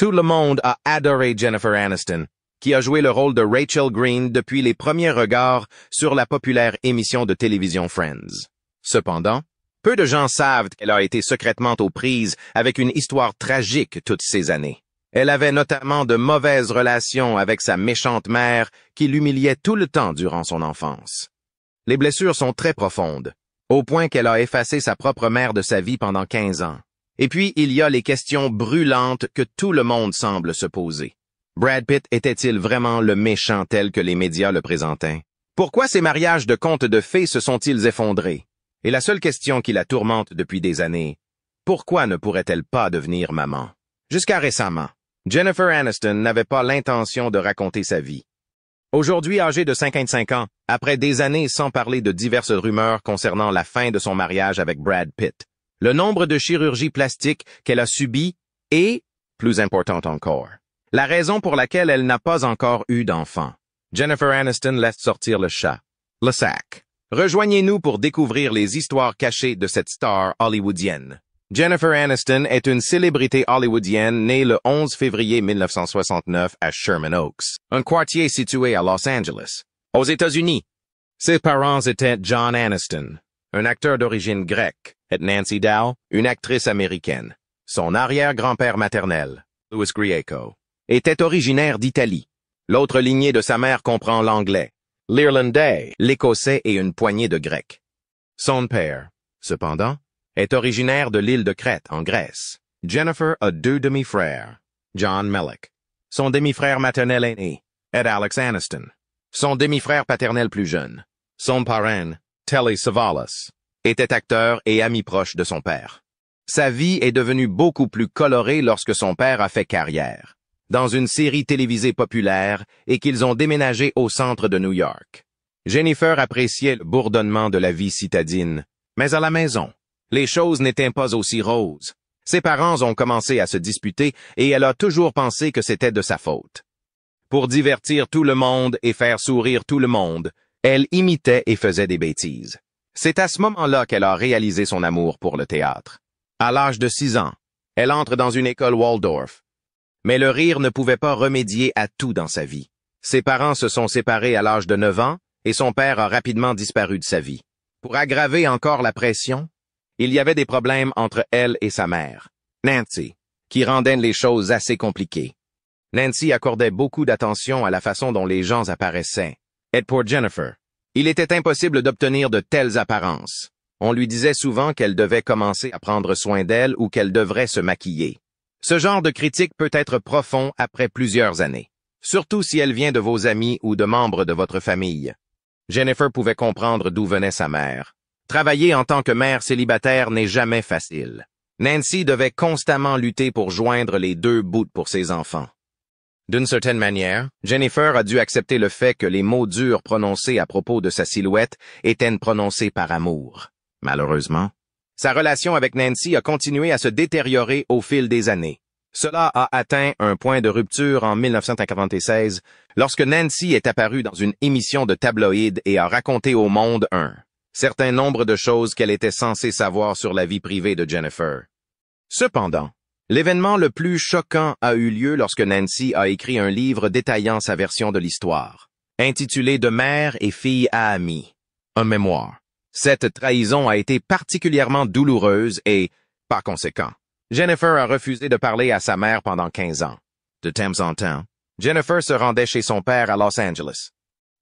Tout le monde a adoré Jennifer Aniston, qui a joué le rôle de Rachel Green depuis les premiers regards sur la populaire émission de télévision Friends. Cependant, peu de gens savent qu'elle a été secrètement aux prises avec une histoire tragique toutes ces années. Elle avait notamment de mauvaises relations avec sa méchante mère qui l'humiliait tout le temps durant son enfance. Les blessures sont très profondes, au point qu'elle a effacé sa propre mère de sa vie pendant 15 ans. Et puis, il y a les questions brûlantes que tout le monde semble se poser. Brad Pitt était-il vraiment le méchant tel que les médias le présentaient? Pourquoi ces mariages de contes de fées se sont-ils effondrés? Et la seule question qui la tourmente depuis des années, pourquoi ne pourrait-elle pas devenir maman? Jusqu'à récemment, Jennifer Aniston n'avait pas l'intention de raconter sa vie. Aujourd'hui âgée de 55 ans, après des années sans parler de diverses rumeurs concernant la fin de son mariage avec Brad Pitt, le nombre de chirurgies plastiques qu'elle a subies est, plus important encore, la raison pour laquelle elle n'a pas encore eu d'enfant. Jennifer Aniston laisse sortir le chat, le sac. Rejoignez-nous pour découvrir les histoires cachées de cette star hollywoodienne. Jennifer Aniston est une célébrité hollywoodienne née le 11 février 1969 à Sherman Oaks, un quartier situé à Los Angeles, aux États-Unis. Ses parents étaient John Aniston, un acteur d'origine grecque, et Nancy Dow, une actrice américaine. Son arrière-grand-père maternel, Louis Grieco, était originaire d'Italie. L'autre lignée de sa mère comprend l'anglais, l'irlandais, l'écossais et une poignée de grec. Son père, cependant, est originaire de l'île de Crète, en Grèce. Jennifer a 2 demi-frères, John Mellick. Son demi-frère maternel aîné, Ed Alex Aniston. Son demi-frère paternel plus jeune, son parrain, Telly Savalas, était acteur et ami proche de son père. Sa vie est devenue beaucoup plus colorée lorsque son père a fait carrière dans une série télévisée populaire et qu'ils ont déménagé au centre de New York. Jennifer appréciait le bourdonnement de la vie citadine, mais à la maison, les choses n'étaient pas aussi roses. Ses parents ont commencé à se disputer et elle a toujours pensé que c'était de sa faute. Pour divertir tout le monde et faire sourire tout le monde, elle imitait et faisait des bêtises. C'est à ce moment-là qu'elle a réalisé son amour pour le théâtre. À l'âge de 6 ans, elle entre dans une école Waldorf. Mais le rire ne pouvait pas remédier à tout dans sa vie. Ses parents se sont séparés à l'âge de 9 ans et son père a rapidement disparu de sa vie. Pour aggraver encore la pression, il y avait des problèmes entre elle et sa mère, Nancy, qui rendaient les choses assez compliquées. Nancy accordait beaucoup d'attention à la façon dont les gens apparaissaient. Et pour Jennifer, il était impossible d'obtenir de telles apparences. On lui disait souvent qu'elle devait commencer à prendre soin d'elle ou qu'elle devrait se maquiller. Ce genre de critique peut être profond après plusieurs années, surtout si elle vient de vos amis ou de membres de votre famille. Jennifer pouvait comprendre d'où venait sa mère. Travailler en tant que mère célibataire n'est jamais facile. Nancy devait constamment lutter pour joindre les 2 bouts pour ses enfants. D'une certaine manière, Jennifer a dû accepter le fait que les mots durs prononcés à propos de sa silhouette étaient prononcés par amour. Malheureusement, sa relation avec Nancy a continué à se détériorer au fil des années. Cela a atteint un point de rupture en 1996, lorsque Nancy est apparue dans une émission de tabloïd et a raconté au monde un certain nombre de choses qu'elle était censée savoir sur la vie privée de Jennifer. Cependant, l'événement le plus choquant a eu lieu lorsque Nancy a écrit un livre détaillant sa version de l'histoire, intitulé De mère et fille à amis, un mémoire. Cette trahison a été particulièrement douloureuse et, par conséquent, Jennifer a refusé de parler à sa mère pendant 15 ans. De temps en temps, Jennifer se rendait chez son père à Los Angeles.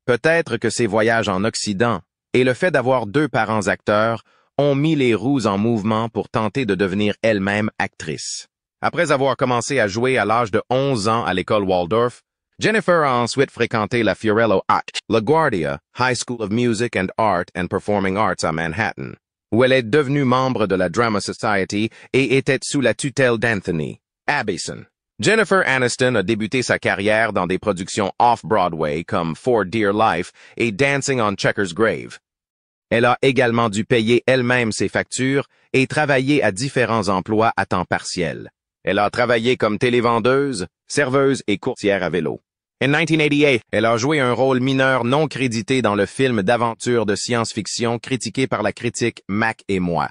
Peut-être que ses voyages en Occident et le fait d'avoir 2 parents acteurs ont mis les roues en mouvement pour tenter de devenir elle-même actrice. Après avoir commencé à jouer à l'âge de 11 ans à l'école Waldorf, Jennifer a ensuite fréquenté la Fiorello LaGuardia High School of Music and Art and Performing Arts à Manhattan, où elle est devenue membre de la Drama Society et était sous la tutelle d'Anthony Abbison. Jennifer Aniston a débuté sa carrière dans des productions off-Broadway comme For Dear Life et Dancing on Checkers Grave. Elle a également dû payer elle-même ses factures et travailler à différents emplois à temps partiel. Elle a travaillé comme télévendeuse, serveuse et courtière à vélo. En 1988, elle a joué un rôle mineur non crédité dans le film d'aventure de science-fiction critiqué par la critique Mac et moi.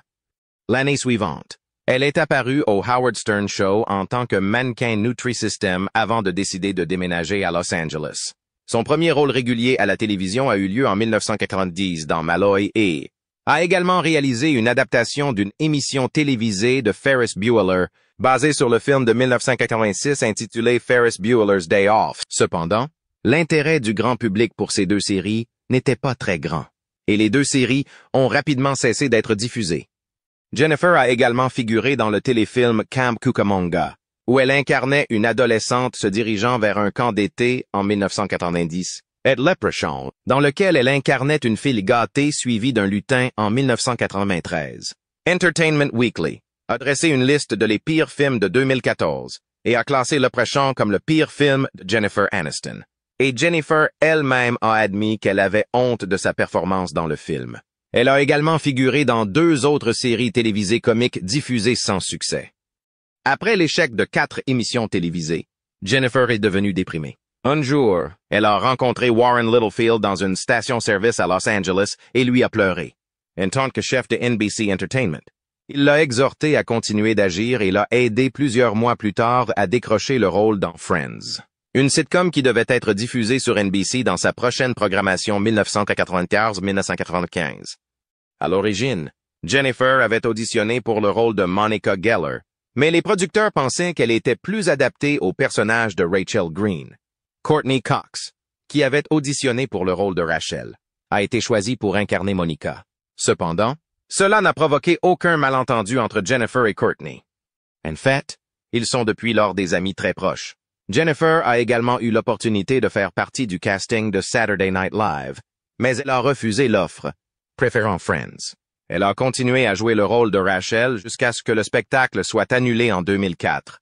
L'année suivante, Elle est apparue au Howard Stern Show en tant que mannequin Nutrisystem avant de décider de déménager à Los Angeles. Son premier rôle régulier à la télévision a eu lieu en 1990 dans Malloy et a également réalisé une adaptation d'une émission télévisée de Ferris Bueller basée sur le film de 1986 intitulé Ferris Bueller's Day Off. Cependant, l'intérêt du grand public pour ces deux séries n'était pas très grand, et les deux séries ont rapidement cessé d'être diffusées. Jennifer a également figuré dans le téléfilm Camp Cucamonga, où elle incarnait une adolescente se dirigeant vers un camp d'été en 1990, et Leprechaun, dans lequel elle incarnait une fille gâtée suivie d'un lutin en 1993. Entertainment Weekly a dressé une liste de les pires films de 2014 et a classé Leprechaun comme le pire film de Jennifer Aniston. Et Jennifer elle-même a admis qu'elle avait honte de sa performance dans le film. Elle a également figuré dans 2 autres séries télévisées comiques diffusées sans succès. Après l'échec de 4 émissions télévisées, Jennifer est devenue déprimée. Un jour, elle a rencontré Warren Littlefield dans une station-service à Los Angeles et lui a pleuré. En tant que chef de NBC Entertainment, il l'a exhorté à continuer d'agir et l'a aidé plusieurs mois plus tard à décrocher le rôle dans Friends, une sitcom qui devait être diffusée sur NBC dans sa prochaine programmation 1994-1995. À l'origine, Jennifer avait auditionné pour le rôle de Monica Geller, mais les producteurs pensaient qu'elle était plus adaptée au personnage de Rachel Green. Courtney Cox, qui avait auditionné pour le rôle de Rachel, a été choisie pour incarner Monica. Cependant, cela n'a provoqué aucun malentendu entre Jennifer et Courtney. En fait, ils sont depuis lors des amis très proches. Jennifer a également eu l'opportunité de faire partie du casting de Saturday Night Live, mais elle a refusé l'offre, préférant Friends. Elle a continué à jouer le rôle de Rachel jusqu'à ce que le spectacle soit annulé en 2004.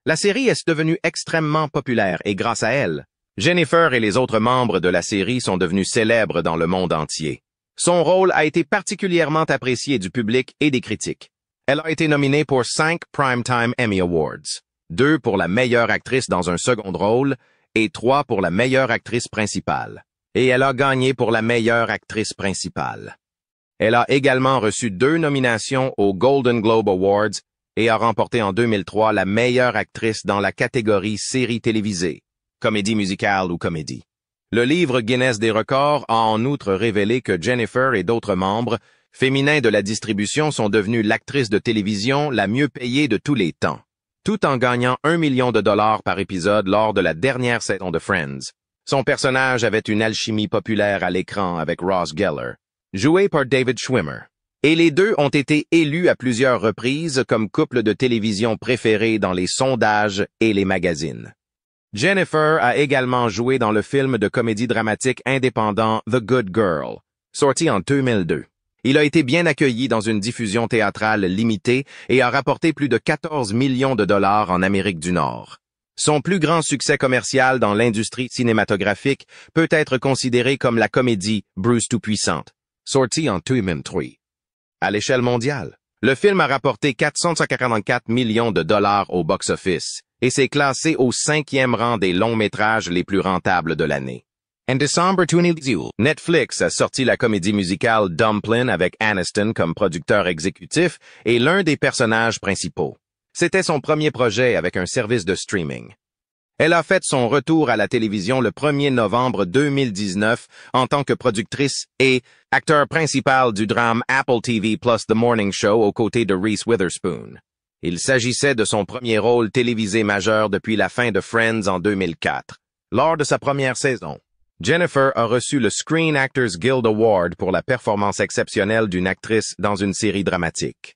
La série est devenue extrêmement populaire et grâce à elle, Jennifer et les autres membres de la série sont devenus célèbres dans le monde entier. Son rôle a été particulièrement apprécié du public et des critiques. Elle a été nominée pour 5 Primetime Emmy Awards, 2 pour la meilleure actrice dans un second rôle et 3 pour la meilleure actrice principale. Et elle a gagné pour la meilleure actrice principale. Elle a également reçu 2 nominations aux Golden Globe Awards et a remporté en 2003 la meilleure actrice dans la catégorie série télévisée, comédie musicale ou comédie. Le livre Guinness des records a en outre révélé que Jennifer et d'autres membres féminins de la distribution sont devenus l'actrice de télévision la mieux payée de tous les temps, tout en gagnant $1 million par épisode lors de la dernière saison de Friends. Son personnage avait une alchimie populaire à l'écran avec Ross Geller, joué par David Schwimmer, et les deux ont été élus à plusieurs reprises comme couple de télévision préféré dans les sondages et les magazines. Jennifer a également joué dans le film de comédie dramatique indépendant The Good Girl, sorti en 2002. Il a été bien accueilli dans une diffusion théâtrale limitée et a rapporté plus de $14 millions en Amérique du Nord. Son plus grand succès commercial dans l'industrie cinématographique peut être considéré comme la comédie Bruce Tout-Puissante, sortie en 2003. À l'échelle mondiale, le film a rapporté $444 millions au box-office et s'est classé au 5e rang des longs-métrages les plus rentables de l'année. En décembre 2018, Netflix a sorti la comédie musicale Dumplin' avec Aniston comme producteur exécutif et l'un des personnages principaux. C'était son premier projet avec un service de streaming. Elle a fait son retour à la télévision le 1er novembre 2019 en tant que productrice et acteur principal du drame Apple TV Plus The Morning Show aux côtés de Reese Witherspoon. Il s'agissait de son premier rôle télévisé majeur depuis la fin de Friends en 2004. Lors de sa première saison, Jennifer a reçu le Screen Actors Guild Award pour la performance exceptionnelle d'une actrice dans une série dramatique.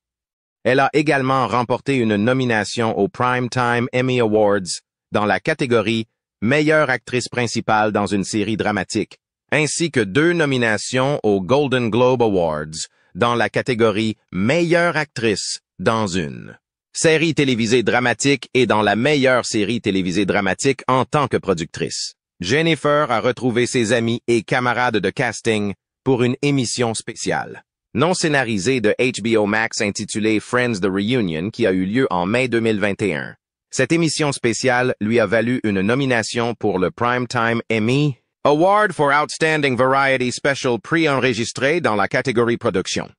Elle a également remporté une nomination aux Primetime Emmy Awards dans la catégorie Meilleure actrice principale dans une série dramatique, ainsi que 2 nominations aux Golden Globe Awards dans la catégorie Meilleure actrice dans une série télévisée dramatique et dans la meilleure série télévisée dramatique en tant que productrice. Jennifer a retrouvé ses amis et camarades de casting pour une émission spéciale, non scénarisée de HBO Max intitulée Friends The Reunion qui a eu lieu en mai 2021. Cette émission spéciale lui a valu une nomination pour le Primetime Emmy Award for Outstanding Variety Special pré-enregistré dans la catégorie production.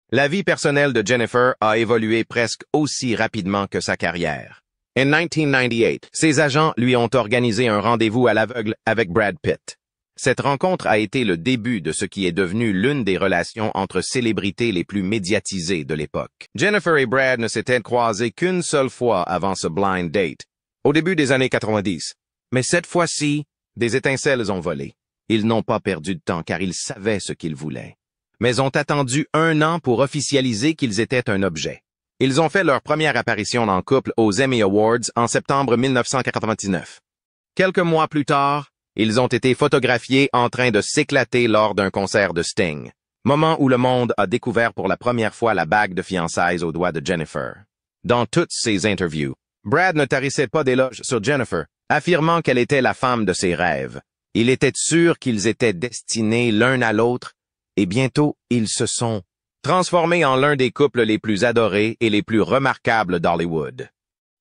La vie personnelle de Jennifer a évolué presque aussi rapidement que sa carrière. En 1998, ses agents lui ont organisé un rendez-vous à l'aveugle avec Brad Pitt. Cette rencontre a été le début de ce qui est devenu l'une des relations entre célébrités les plus médiatisées de l'époque. Jennifer et Brad ne s'étaient croisés qu'une seule fois avant ce blind date, au début des années 90. Mais cette fois-ci, des étincelles ont volé. Ils n'ont pas perdu de temps car ils savaient ce qu'ils voulaient. Mais ont attendu 1 an pour officialiser qu'ils étaient un objet. Ils ont fait leur première apparition en couple aux Emmy Awards en septembre 1999. Quelques mois plus tard, ils ont été photographiés en train de s'éclater lors d'un concert de Sting, moment où le monde a découvert pour la première fois la bague de fiançailles au doigt de Jennifer. Dans toutes ses interviews, Brad ne tarissait pas d'éloges sur Jennifer, affirmant qu'elle était la femme de ses rêves. Il était sûr qu'ils étaient destinés l'un à l'autre, et bientôt ils se sont transformés en l'un des couples les plus adorés et les plus remarquables d'Hollywood.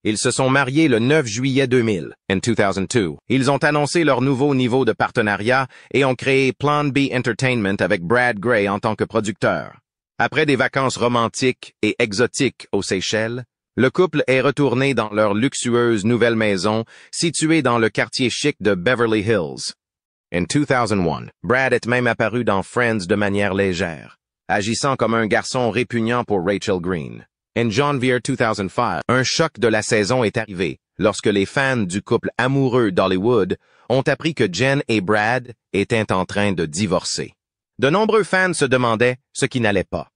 Ils se sont mariés le 9 juillet 2000, en 2002. Ils ont annoncé leur nouveau niveau de partenariat et ont créé Plan B Entertainment avec Brad Gray en tant que producteur. Après des vacances romantiques et exotiques aux Seychelles, le couple est retourné dans leur luxueuse nouvelle maison située dans le quartier chic de Beverly Hills. En 2001, Brad est même apparu dans Friends de manière légère, agissant comme un garçon répugnant pour Rachel Green. En janvier 2005, un choc de la saison est arrivé lorsque les fans du couple amoureux d'Hollywood ont appris que Jen et Brad étaient en train de divorcer. De nombreux fans se demandaient ce qui n'allait pas.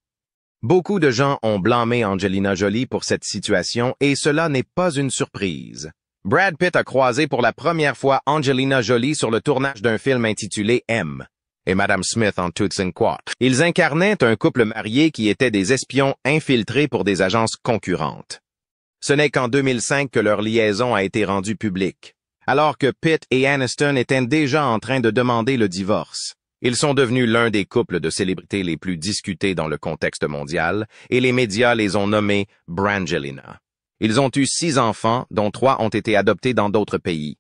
Beaucoup de gens ont blâmé Angelina Jolie pour cette situation et cela n'est pas une surprise. Brad Pitt a croisé pour la première fois Angelina Jolie sur le tournage d'un film intitulé M et Madame Smith en Toots and Quat. Ils incarnaient un couple marié qui était des espions infiltrés pour des agences concurrentes. Ce n'est qu'en 2005 que leur liaison a été rendue publique, alors que Pitt et Aniston étaient déjà en train de demander le divorce. Ils sont devenus l'un des couples de célébrités les plus discutés dans le contexte mondial et les médias les ont nommés Brangelina. Ils ont eu 6 enfants, dont 3 ont été adoptés dans d'autres pays.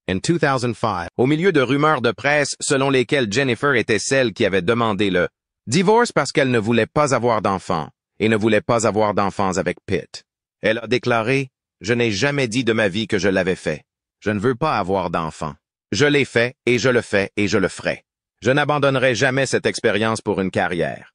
En 2005, au milieu de rumeurs de presse selon lesquelles Jennifer était celle qui avait demandé le divorce parce qu'elle ne voulait pas avoir d'enfants et ne voulait pas avoir d'enfants avec Pitt. Elle a déclaré « Je n'ai jamais dit de ma vie que je l'avais fait. Je ne veux pas avoir d'enfants. Je l'ai fait et je le fais et je le ferai. Je n'abandonnerai jamais cette expérience pour une carrière. »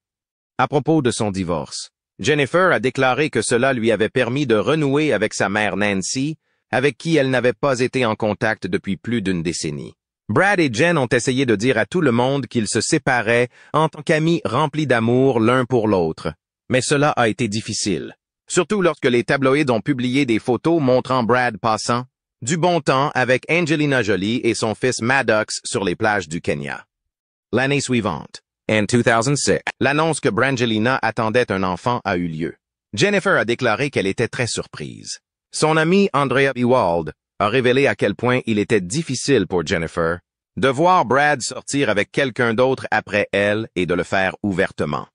À propos de son divorce, Jennifer a déclaré que cela lui avait permis de renouer avec sa mère Nancy, avec qui elle n'avait pas été en contact depuis plus d'1 décennie. Brad et Jen ont essayé de dire à tout le monde qu'ils se séparaient en tant qu'amis remplis d'amour l'un pour l'autre. Mais cela a été difficile, surtout lorsque les tabloïds ont publié des photos montrant Brad passant du bon temps avec Angelina Jolie et son fils Maddox sur les plages du Kenya. L'année suivante, en 2006, l'annonce que Brangelina attendait un enfant a eu lieu. Jennifer a déclaré qu'elle était très surprise. Son ami Andrea Ewald a révélé à quel point il était difficile pour Jennifer de voir Brad sortir avec quelqu'un d'autre après elle et de le faire ouvertement.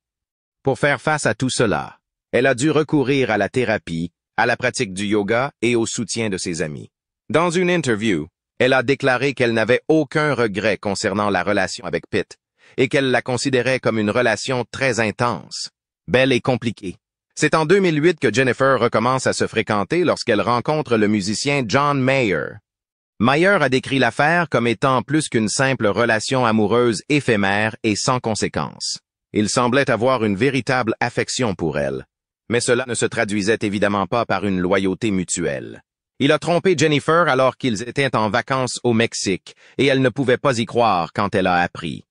Pour faire face à tout cela, elle a dû recourir à la thérapie, à la pratique du yoga et au soutien de ses amis. Dans une interview, elle a déclaré qu'elle n'avait aucun regret concernant la relation avec Pitt et qu'elle la considérait comme une relation très intense, belle et compliquée. C'est en 2008 que Jennifer recommence à se fréquenter lorsqu'elle rencontre le musicien John Mayer. Mayer a décrit l'affaire comme étant plus qu'une simple relation amoureuse éphémère et sans conséquences. Il semblait avoir une véritable affection pour elle, mais cela ne se traduisait évidemment pas par une loyauté mutuelle. Il a trompé Jennifer alors qu'ils étaient en vacances au Mexique et elle ne pouvait pas y croire quand elle a appris.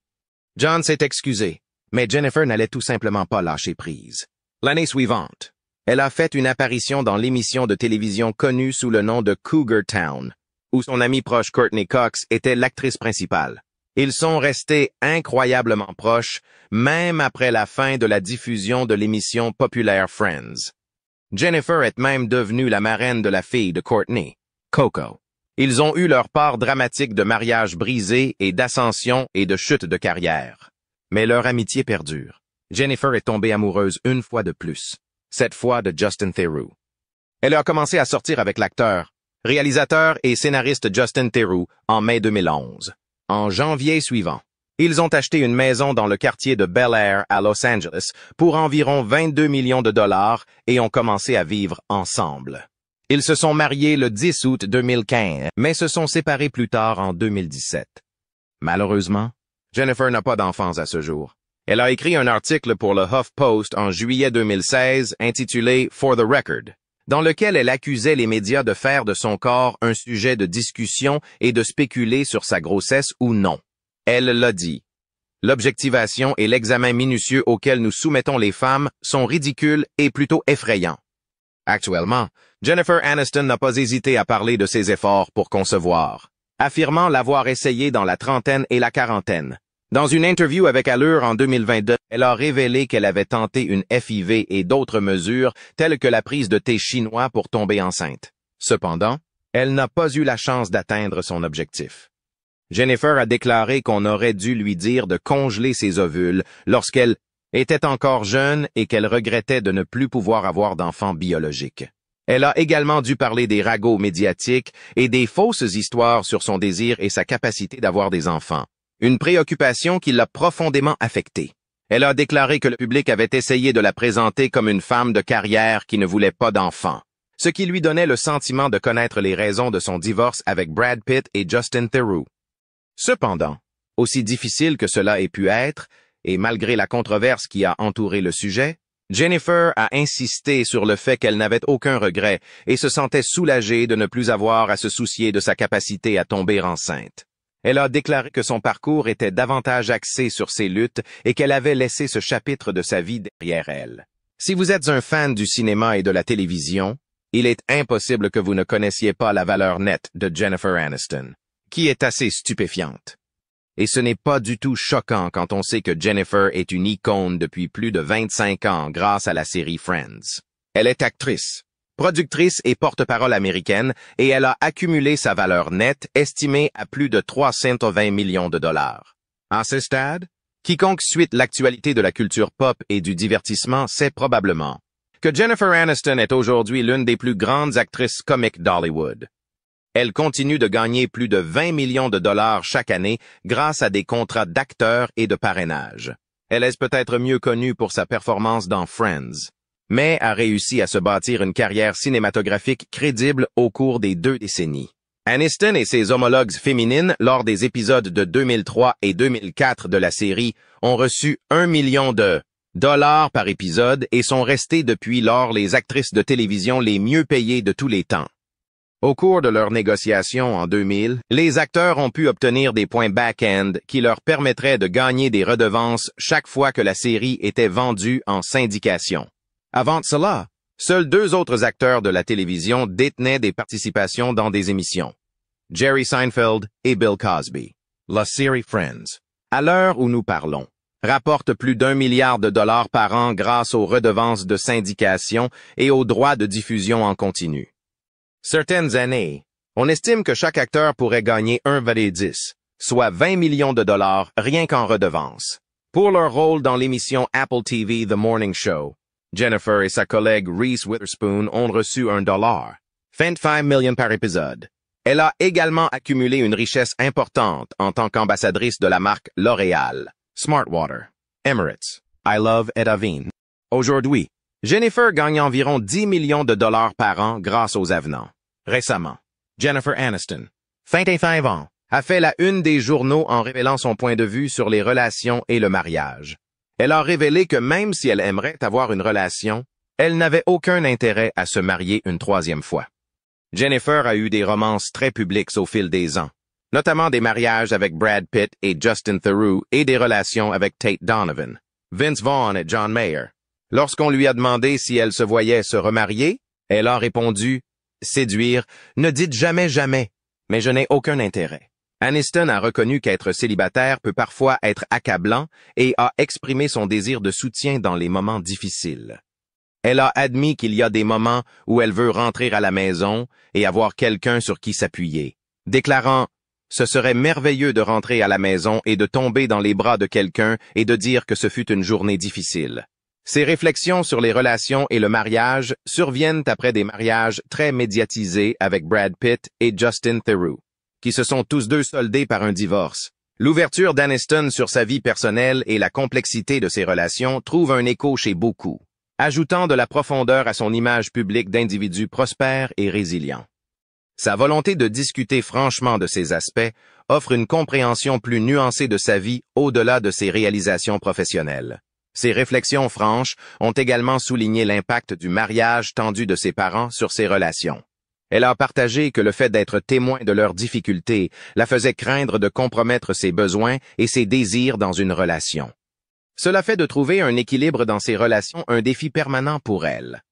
John s'est excusé, mais Jennifer n'allait tout simplement pas lâcher prise. L'année suivante, elle a fait une apparition dans l'émission de télévision connue sous le nom de Cougar Town, où son amie proche Courtney Cox était l'actrice principale. Ils sont restés incroyablement proches, même après la fin de la diffusion de l'émission populaire Friends. Jennifer est même devenue la marraine de la fille de Courtney, Coco. Ils ont eu leur part dramatique de mariage brisé et d'ascension et de chute de carrière. Mais leur amitié perdure. Jennifer est tombée amoureuse une fois de plus, cette fois de Justin Theroux. Elle a commencé à sortir avec l'acteur, réalisateur et scénariste Justin Theroux en mai 2011. En janvier suivant, Ils ont acheté une maison dans le quartier de Bel Air à Los Angeles pour environ 22 millions de dollars et ont commencé à vivre ensemble. Ils se sont mariés le 10 août 2015, mais se sont séparés plus tard en 2017. Malheureusement, Jennifer n'a pas d'enfants à ce jour. Elle a écrit un article pour le HuffPost en juillet 2016 intitulé For the Record, dans lequel elle accusait les médias de faire de son corps un sujet de discussion et de spéculer sur sa grossesse ou non. Elle l'a dit. L'objectivation et l'examen minutieux auquel nous soumettons les femmes sont ridicules et plutôt effrayants. Actuellement, Jennifer Aniston n'a pas hésité à parler de ses efforts pour concevoir, affirmant l'avoir essayé dans la trentaine et la quarantaine. Dans une interview avec Allure en 2022, elle a révélé qu'elle avait tenté une FIV et d'autres mesures telles que la prise de thé chinois pour tomber enceinte. Cependant, elle n'a pas eu la chance d'atteindre son objectif. Jennifer a déclaré qu'on aurait dû lui dire de congeler ses ovules lorsqu'elle était encore jeune et qu'elle regrettait de ne plus pouvoir avoir d'enfants biologiques. Elle a également dû parler des ragots médiatiques et des fausses histoires sur son désir et sa capacité d'avoir des enfants, une préoccupation qui l'a profondément affectée. Elle a déclaré que le public avait essayé de la présenter comme une femme de carrière qui ne voulait pas d'enfants, ce qui lui donnait le sentiment de connaître les raisons de son divorce avec Brad Pitt et Justin Theroux. Cependant, aussi difficile que cela ait pu être, et malgré la controverse qui a entouré le sujet, Jennifer a insisté sur le fait qu'elle n'avait aucun regret et se sentait soulagée de ne plus avoir à se soucier de sa capacité à tomber enceinte. Elle a déclaré que son parcours était davantage axé sur ses luttes et qu'elle avait laissé ce chapitre de sa vie derrière elle. Si vous êtes un fan du cinéma et de la télévision, il est impossible que vous ne connaissiez pas la valeur nette de Jennifer Aniston, qui est assez stupéfiante. Et ce n'est pas du tout choquant quand on sait que Jennifer est une icône depuis plus de 25 ans grâce à la série Friends. Elle est actrice, productrice et porte-parole américaine et elle a accumulé sa valeur nette estimée à plus de 320 millions de dollars. À ce stade, quiconque suit l'actualité de la culture pop et du divertissement sait probablement que Jennifer Aniston est aujourd'hui l'une des plus grandes actrices comiques d'Hollywood. Elle continue de gagner plus de 20 millions de dollars chaque année grâce à des contrats d'acteurs et de parrainage. Elle est peut-être mieux connue pour sa performance dans Friends, mais a réussi à se bâtir une carrière cinématographique crédible au cours des 2 décennies. Aniston et ses homologues féminines, lors des épisodes de 2003 et 2004 de la série, ont reçu 1 million de dollars par épisode et sont restées depuis lors les actrices de télévision les mieux payées de tous les temps. Au cours de leurs négociations en 2000, les acteurs ont pu obtenir des points back-end qui leur permettraient de gagner des redevances chaque fois que la série était vendue en syndication. Avant cela, seuls 2 autres acteurs de la télévision détenaient des participations dans des émissions: Jerry Seinfeld et Bill Cosby. La série Friends, à l'heure où nous parlons, rapporte plus d'1 milliard de dollars par an grâce aux redevances de syndication et aux droits de diffusion en continu. Certaines années, on estime que chaque acteur pourrait gagner 1,10, soit 20 millions de dollars rien qu'en redevances. Pour leur rôle dans l'émission Apple TV The Morning Show, Jennifer et sa collègue Reese Witherspoon ont reçu $1, 25 millions par épisode. Elle a également accumulé une richesse importante en tant qu'ambassadrice de la marque L'Oréal, Smartwater, Emirates, I Love et Avene. Aujourd'hui, Jennifer gagne environ 10 millions de dollars par an grâce aux avenants. Récemment, Jennifer Aniston, 25 ans, a fait la une des journaux en révélant son point de vue sur les relations et le mariage. Elle a révélé que même si elle aimerait avoir une relation, elle n'avait aucun intérêt à se marier une 3e fois. Jennifer a eu des romances très publiques au fil des ans, notamment des mariages avec Brad Pitt et Justin Theroux et des relations avec Tate Donovan, Vince Vaughn et John Mayer. Lorsqu'on lui a demandé si elle se voyait se remarier, elle a répondu « Séduire, ne dites jamais jamais, mais je n'ai aucun intérêt ». Aniston a reconnu qu'être célibataire peut parfois être accablant et a exprimé son désir de soutien dans les moments difficiles. Elle a admis qu'il y a des moments où elle veut rentrer à la maison et avoir quelqu'un sur qui s'appuyer, déclarant « Ce serait merveilleux de rentrer à la maison et de tomber dans les bras de quelqu'un et de dire que ce fut une journée difficile ». Ces réflexions sur les relations et le mariage surviennent après des mariages très médiatisés avec Brad Pitt et Justin Theroux, qui se sont tous deux soldés par un divorce. L'ouverture d'Aniston sur sa vie personnelle et la complexité de ses relations trouvent un écho chez beaucoup, ajoutant de la profondeur à son image publique d'individu prospère et résilient. Sa volonté de discuter franchement de ces aspects offre une compréhension plus nuancée de sa vie au-delà de ses réalisations professionnelles. Ses réflexions franches ont également souligné l'impact du mariage tendu de ses parents sur ses relations. Elle a partagé que le fait d'être témoin de leurs difficultés la faisait craindre de compromettre ses besoins et ses désirs dans une relation. Cela fait de trouver un équilibre dans ses relations un défi permanent pour elle.